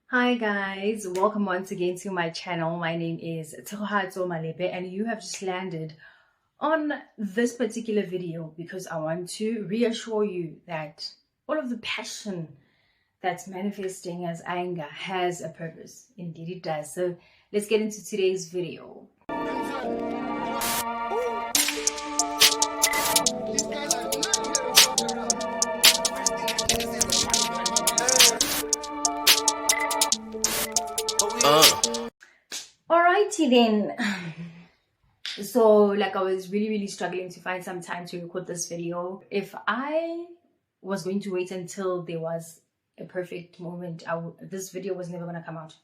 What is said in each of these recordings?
Hi guys, welcome once again to my channel. My name is Tsohatso Malepe and you have just landed on this particular video because I want to reassure you that all of the passion that's manifesting as anger has a purpose. Indeed it does. So let's get into today's video. Alrighty then. So like I was really struggling to find some time to record this video. If I was going to wait until there was a perfect moment, this video was never going to come out.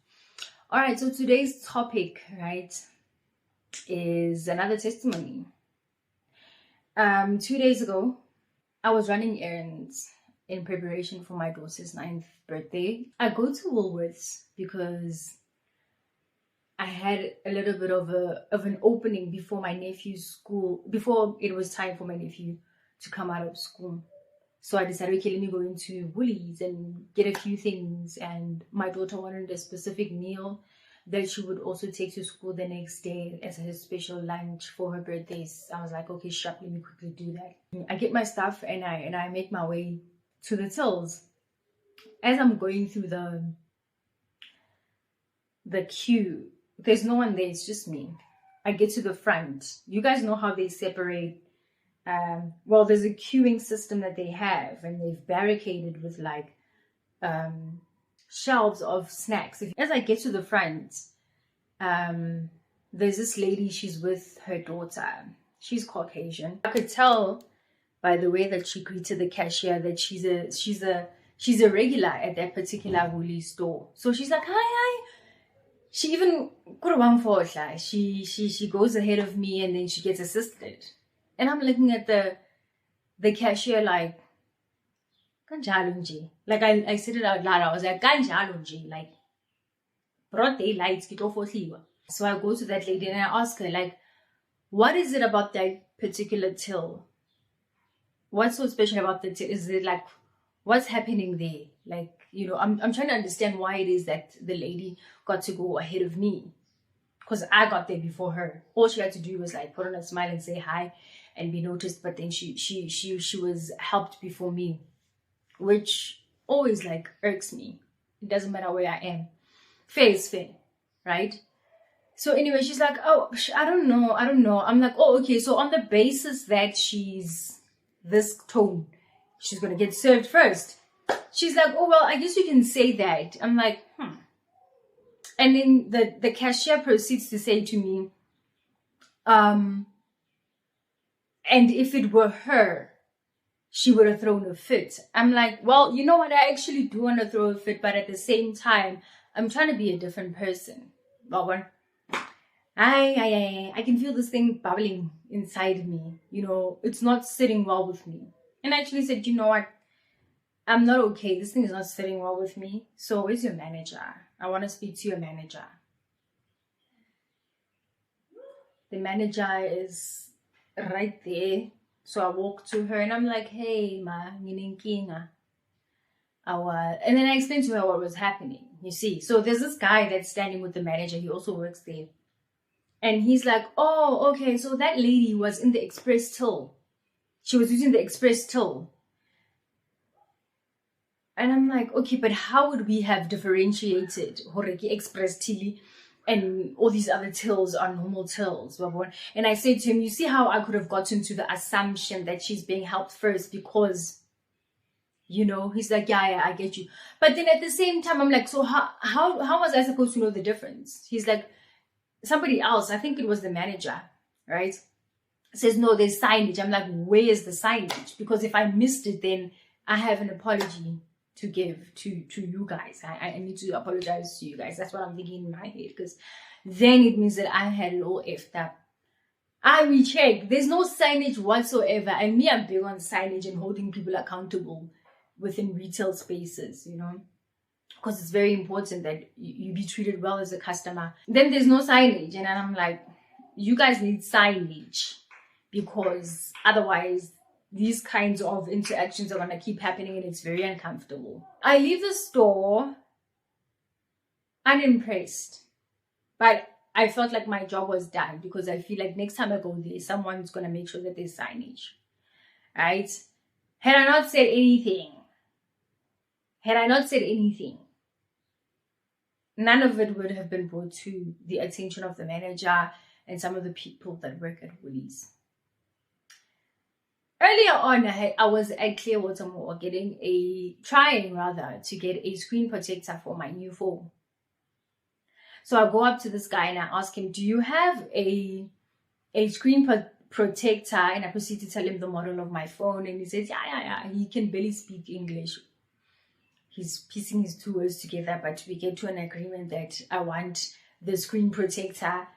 All right, so today's topic, right, is another testimony. 2 days ago, I was running errands in preparation for my daughter's 9th birthday. I go to Woolworths because I had a little bit of an opening before my nephew's school, before it was time for my nephew to come out of school. So I decided, okay, let me go into Woolies and get a few things. And my daughter wanted a specific meal that she would also take to school the next day as her special lunch for her birthdays. I was like, okay, sharp, let me quickly do that. I get my stuff and I make my way to the tills. As I'm going through the queue, there's no one there, it's just me. I get to the front. You guys know how they separate. Well, there's a queuing system that they have, and they've barricaded with like shelves of snacks. As I get to the front, there's this lady, she's with her daughter. She's Caucasian. I could tell by the way that she greeted the cashier that she's a regular at that particular Woolly store. So she's like, hi. She even she goes ahead of me and then she gets assisted. And I'm looking at the cashier like Kanjalunji. Like I said it out loud. I was like Kanjalunji, like broad daylight. So I go to that lady and I ask her, like, what is it about that particular till? What's so special about the till? Is it like, what's happening there? Like, you know, I'm trying to understand why it is that the lady got to go ahead of me, because I got there before her. All she had to do was like put on a smile and say hi and be noticed, but then she was helped before me, which always like irks me. It doesn't matter where I am. Fair is fair, right? So anyway, she's like, oh, I don't know. I'm like, oh, okay, so on the basis that she's this tone, she's gonna get served first. She's like, oh, well, I guess you can say that. I'm like, And then the cashier proceeds to say to me, and if it were her, she would have thrown a fit. I'm like, well, you know what? I actually do want to throw a fit, but at the same time, I'm trying to be a different person. I can feel this thing bubbling inside me. You know, it's not sitting well with me. And I actually said, you know what? I'm not okay. This thing is not sitting well with me. So where's your manager? I want to speak to your manager. The manager is right there. So I walk to her and I'm like, hey, ma, nginenkinga. And then I explained to her what was happening. You see, so there's this guy that's standing with the manager. He also works there. And he's like, oh, okay. So that lady was in the express till. She was using the express till. And I'm like, okay, but how would we have differentiated Horeki Express Tilly and all these other tills are normal tills? And I said to him, you see how I could have gotten to the assumption that she's being helped first because, you know, he's like, yeah, I get you. But then at the same time, I'm like, so how was I supposed to know the difference? He's like, somebody else, I think it was the manager, right? Says, no, there's signage. I'm like, where is the signage? Because if I missed it, then I have an apology to give to you guys. I need to apologize to you guys. That's what I'm thinking in my head, because then it means that I had it all effed up. I recheck. There's no signage whatsoever. And me, I'm big on signage and holding people accountable within retail spaces, you know, because it's very important that you be treated well as a customer. Then there's no signage. And I'm like, you guys need signage, because otherwise these kinds of interactions are going to keep happening and it's very uncomfortable. I leave the store unimpressed. But I felt like my job was done, because I feel like next time I go there, someone's going to make sure that there's signage, right? Had I not said anything, none of it would have been brought to the attention of the manager and some of the people that work at Woolies. Earlier on, I was at Clearwater Mall trying to get a screen protector for my new phone. So I go up to this guy and I ask him, do you have a screen protector? And I proceed to tell him the model of my phone. And he says, yeah. He can barely speak English. He's piecing his two words together, but we get to an agreement that I want the screen protector,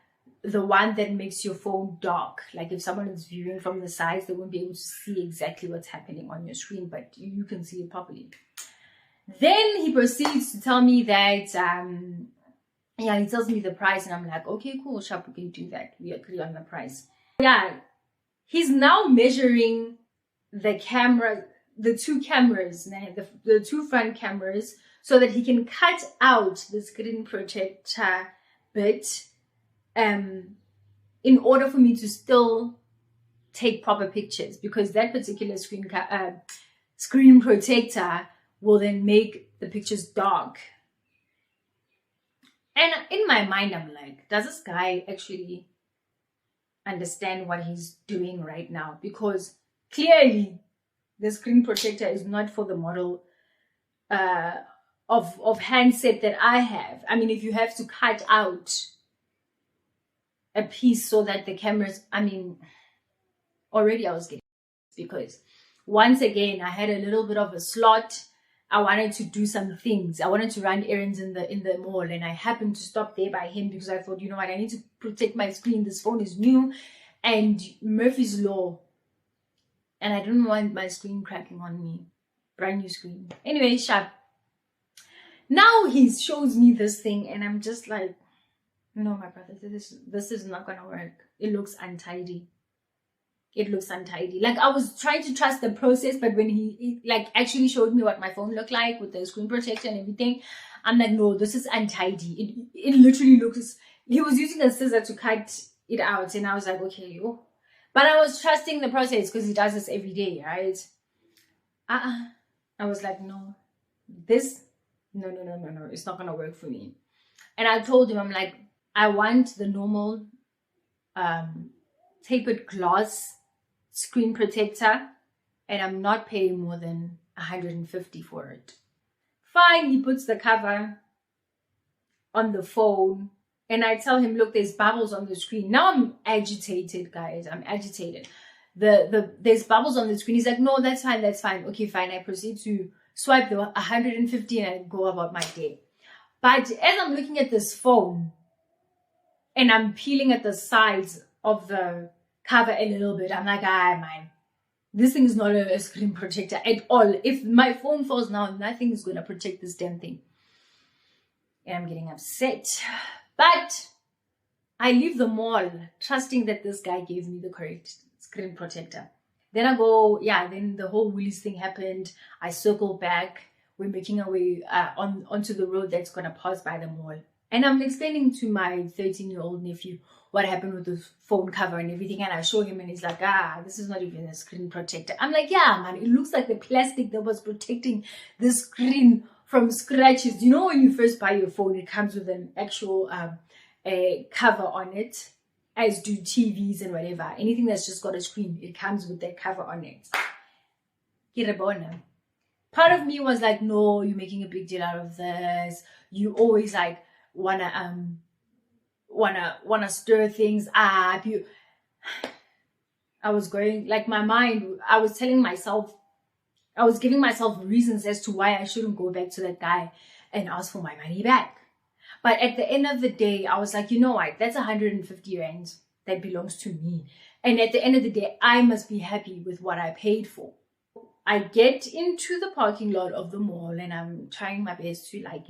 the one that makes your phone dark. Like if someone is viewing from the sides, they won't be able to see exactly what's happening on your screen, but you can see it properly. Then he proceeds to tell me that, he tells me the price, and I'm like, okay, cool, sharp, we can do that. We agree on the price. Yeah, he's now measuring the camera, the two cameras, the two front cameras, so that he can cut out the screen protector bit, in order for me to still take proper pictures, because that particular screen protector will then make the pictures dark. And in my mind, I'm like, does this guy actually understand what he's doing right now? Because clearly the screen protector is not for the model of handset that I have. I mean, if you have to cut out a piece so that the cameras, already I was getting, because once again, I had a little bit of a slot. I wanted to do some things. I wanted to run errands in the mall, and I happened to stop there by him because I thought, you know what, I need to protect my screen. This phone is new, and Murphy's Law, and I didn't want my screen cracking on me. Brand new screen. Anyway, sharp. Now he shows me this thing, and I'm just like, no, my brother, this is not gonna work. It looks untidy. Like, I was trying to trust the process, but when he like actually showed me what my phone looked like with the screen protector and everything, I'm like, no, this is untidy. It literally looks, he was using a scissor to cut it out, and I was like, okay, but I was trusting the process because he does this every day, right? I was like, no, no, it's not gonna work for me. And I told him, I'm like, I want the normal tapered glass screen protector, and I'm not paying more than 150 for it. Fine, he puts the cover on the phone, and I tell him, look, there's bubbles on the screen. Now I'm agitated, guys. I'm agitated. There's bubbles on the screen. He's like, no, that's fine. Okay, fine. I proceed to swipe the 150 and I go about my day. But as I'm looking at this phone and I'm peeling at the sides of the cover a little bit, I'm like, man, this thing is not a screen protector at all. If my phone falls now, nothing is going to protect this damn thing. And I'm getting upset. But I leave the mall trusting that this guy gave me the correct screen protector. Then I go, then the whole Woolies thing happened. I circle back. We're making our way onto the road that's going to pass by the mall. And I'm explaining to my 13-year-old nephew what happened with the phone cover and everything. And I show him, and he's like, this is not even a screen protector. I'm like, yeah, man, it looks like the plastic that was protecting the screen from scratches. You know, when you first buy your phone, it comes with an actual a cover on it, as do TVs and whatever. Anything that's just got a screen, it comes with that cover on it. Part of me was like, no, you're making a big deal out of this. You always like wanna stir things up. I was going, like, my mind, I was telling myself, I was giving myself reasons as to why I shouldn't go back to that guy and ask for my money back. But at the end of the day, I was like, you know what? That's 150 rand that belongs to me. And at the end of the day, I must be happy with what I paid for. I get into the parking lot of the mall, and I'm trying my best to, like,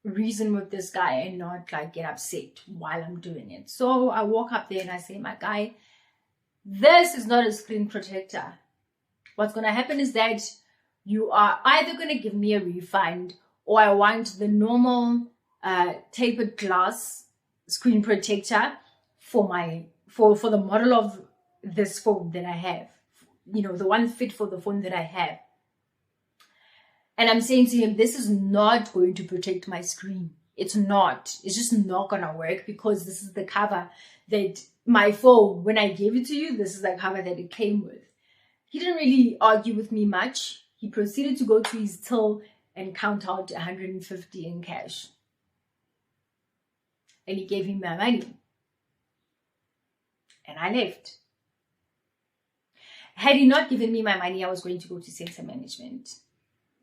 reason with this guy and not like get upset while I'm doing it. So I walk up there and I say, my guy, this is not a screen protector. What's going to happen is that you are either going to give me a refund, or I want the normal tapered glass screen protector for the model of this phone that I have, the one fit for the phone that I have. And I'm saying to him, this is not going to protect my screen. It's not. It's just not going to work, because this is the cover that my phone, when I gave it to you, this is the cover that it came with. He didn't really argue with me much. He proceeded to go to his till and count out 150 in cash. And he gave him my money. And I left. Had he not given me my money, I was going to go to center management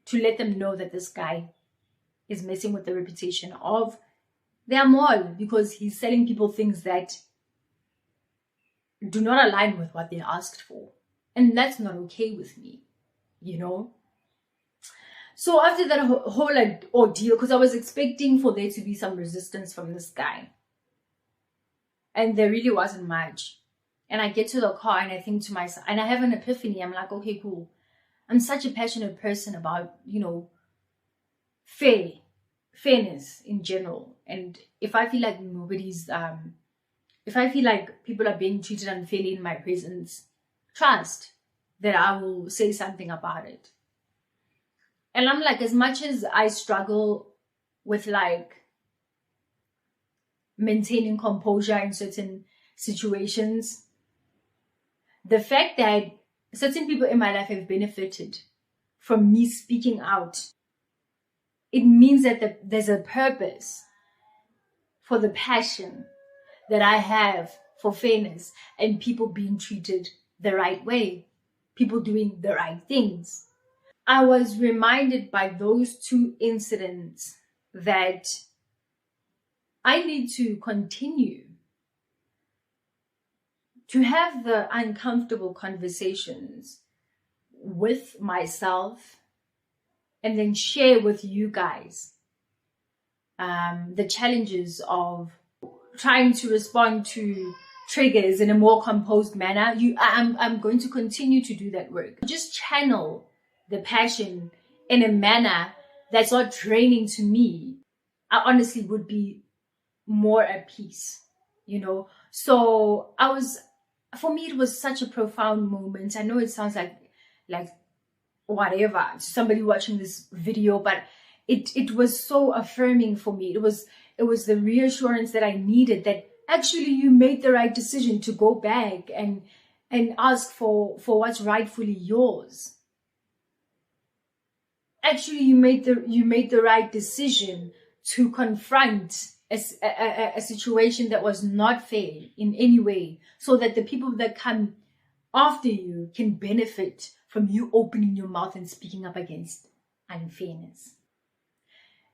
to let them know that this guy is messing with the reputation of their mall, because he's selling people things that do not align with what they asked for. And that's not okay with me, So after that whole ordeal, because I was expecting for there to be some resistance from this guy, and there really wasn't much. And I get to the car and I think to myself, and I have an epiphany. I'm like, okay, cool. I'm such a passionate person about, fairness in general. And if I feel like if I feel like people are being treated unfairly in my presence, trust that I will say something about it. And I'm like, as much as I struggle with maintaining composure in certain situations, the fact that certain people in my life have benefited from me speaking out, it means that there's a purpose for the passion that I have for fairness and people being treated the right way, people doing the right things. I was reminded by those two incidents that I need to continue to have the uncomfortable conversations with myself and then share with you guys the challenges of trying to respond to triggers in a more composed manner. I'm going to continue to do that work. Just channel the passion in a manner that's not draining to me. I honestly would be more at peace, So for me, it was such a profound moment. I know it sounds like whatever, somebody watching this video, but it was so affirming for me. It was the reassurance that I needed, that actually you made the right decision to go back and ask for what's rightfully yours. Actually, you made the right decision to confront a situation that was not fair in any way, so that the people that come after you can benefit from you opening your mouth and speaking up against unfairness.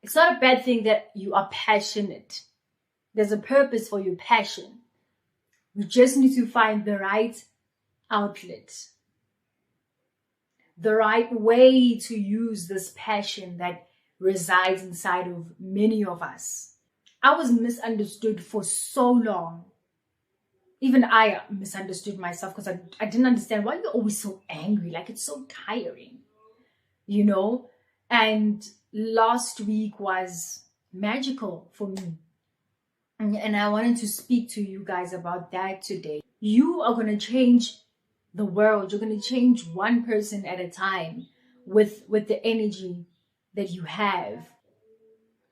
It's not a bad thing that you are passionate. There's a purpose for your passion. You just need to find the right outlet, the right way to use this passion that resides inside of many of us. I was misunderstood for so long. Even I misunderstood myself, because I didn't understand why you're always so angry. It's so tiring, And last week was magical for me. And I wanted to speak to you guys about that today. You are going to change the world. You're going to change one person at a time with the energy that you have.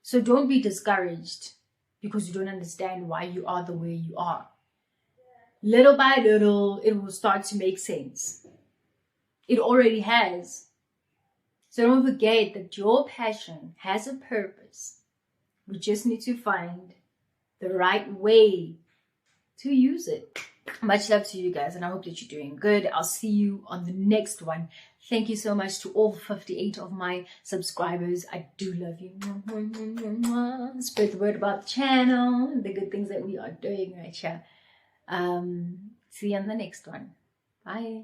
So don't be discouraged because you don't understand why you are the way you are. Little by little, it will start to make sense. It already has. So don't forget that your passion has a purpose. We just need to find the right way to use it. Much love to you guys, and I hope that you're doing good. I'll see you on the next one. Thank you so much to all 58 of my subscribers. I do love you. Spread the word about the channel, the good things that we are doing right here. See you on the next one. Bye.